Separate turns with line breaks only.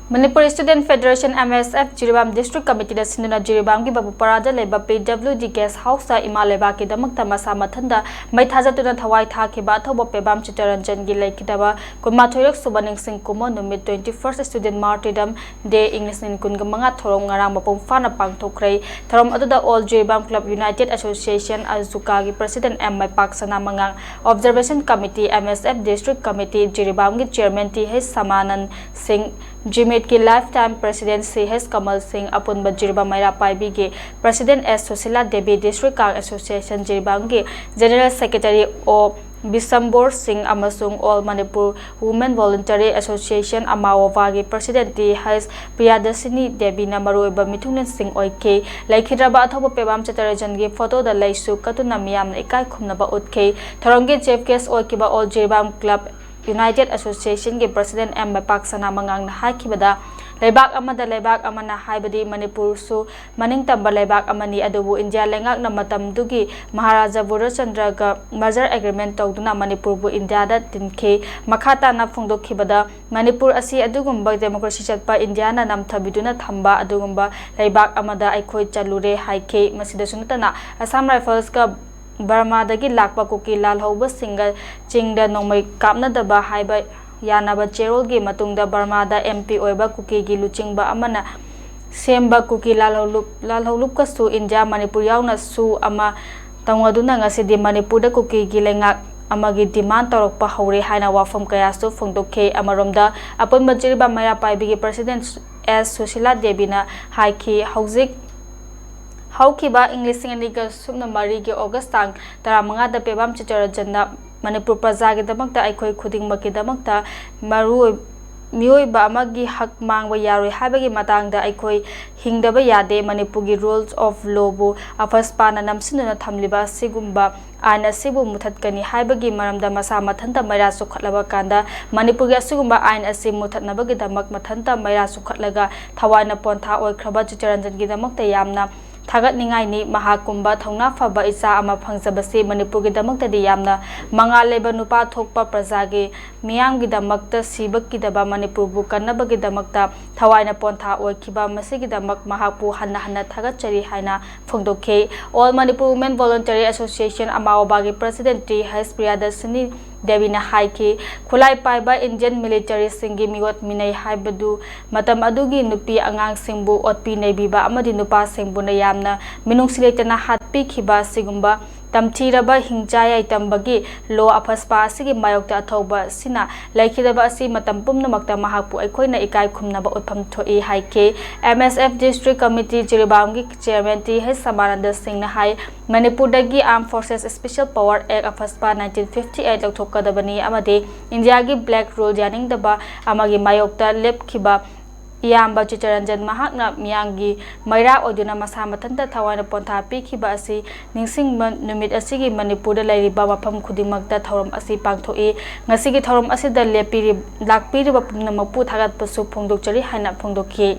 Manipur Student Federation MSF Jiribam District Committee da Sinduna Jiribam ki Babu Parada leba PWD Guest House sa Imaleba ki damakta masa mathanda mai thajatuna thawai tha ki ba thobo pebam chitaranjan gi laikidaba kumathoyak subaning sing kumo numit 21st Student Martyrdom Day English nin kun gamanga thorong ngarang mapung fana pangthokkhre thorom aduda All Jiribam Club United Association Azuka gi President M Pak Sana mangang Observation Committee MSF District Committee Jiribam gi Chairman T H Samanan Singh Jimet की lifetime President C.H. Kamal Singh upon Jiribam Maira Paibi के President S. Susila Devi District Kang Association Jiribam के General Secretary O. Bisambor Singh Amasung All Manipur Women Voluntary Association Amawava के President T.H. Priyadasini Devi Namarueba Mitunan Singh Oike Laikhidraba Athobo Pebam Chatarajan के photo da Laisu Katuna Miyam Ikai Khumnaba Utke Thoronge Chief Guest Oikiba All Jiribam Club United Association के President M Pak Sana mangang na haikibada Lebak amada lebak amana haibadi Manipur su maning tamba lebak amani adubu India lengak na matam dugi Maharaja Burachandra ga merger agreement tawduna Manipur bu India da tinke makata na phongdokhibada Manipur asi adugumba democracy chatpa India na namthabiduna thamba adugumba lebak amada aikhoi chalure haike masida sunatana Assam Rifles ka Burma dagi lakpa kuki lal hoba single chingda nomai kapna daba haiba yanaba cherol gi matungda Burma da MP oiba kuki gi luchingba amana semba kuki lal holup ka su India Manipur yauna su ama tangwaduna ngasidi Manipur da kuki gi lengak amagi demand torokpa hore haina wafam kaya su phongdokhe amaromda apon Jiribam Maira Paibi gi President S Susila Devi na haiki hauzik Haukiba English Singaniga Sumna Marigi August Tang Taramanga da Pebam Chitarajanna Manipur Praja ki damakta aikhoi khudingma ki damakta maru miyoiba amagi hak mangba yaroi habagi matangda aikhoi hingdaba yade Manipur gi rules of law bu afaspana namsinuna thamliba sigumba aina sibu muthatkani haibagi maramda masa mathanta maira sukhatlaba kanda Manipur gi asugumba aina asi muthatnabagi damak mathanta maira sukhatlaga thawaina pontha oikraba Chitaranjan gi damakta yamna Thagat ningai ni mahakumba thongna phaba isa ama phangjabasi Manipur gi damakta di yamna mangaleba nupa thokpa praja gi miyam gi damakta sibak ki daba Manipur bu kannaba gi damakta thawaina pontha oikhiba masigi damak mahapu hanna thagat chari haina phongdokhe All Manipur Women Voluntary Association Amawaba gi President T H Priyadasini Devi na haike khulai paiba Indian military singi migot minai haibadu matam adugi nupi angang singbu otpi naibiba amadi nupa singbu na yamna minung siletana hatpi khiba sigumba tamthiraba hingchaya itambagi lo afaspa asigi mayokta athoba sina laikhidaba asi matam pumnamakta mahapu aikoina ikai khumnaba utpham thoi haike MSF District Committee Jiribam gi Chairman T H Samananda Singh na hai Manipur dagi Armed Forces Special Power Act afaspa 1958 lauthokkadabani amade India gi Black Rule janing daba amagi mayokta lepkhiba Iyamba Chitaranjan mahakna miyangi maira oduna masa mathanta thawaina pontha pikhiba asi ningsing numit asigi Manipur da lairiba mafam khudingmakta thorom asi pangthoi ngasigi thorom asida lepiri lakpiri ba pumna mapu thagat pasu phongdokchari haina phongdokhi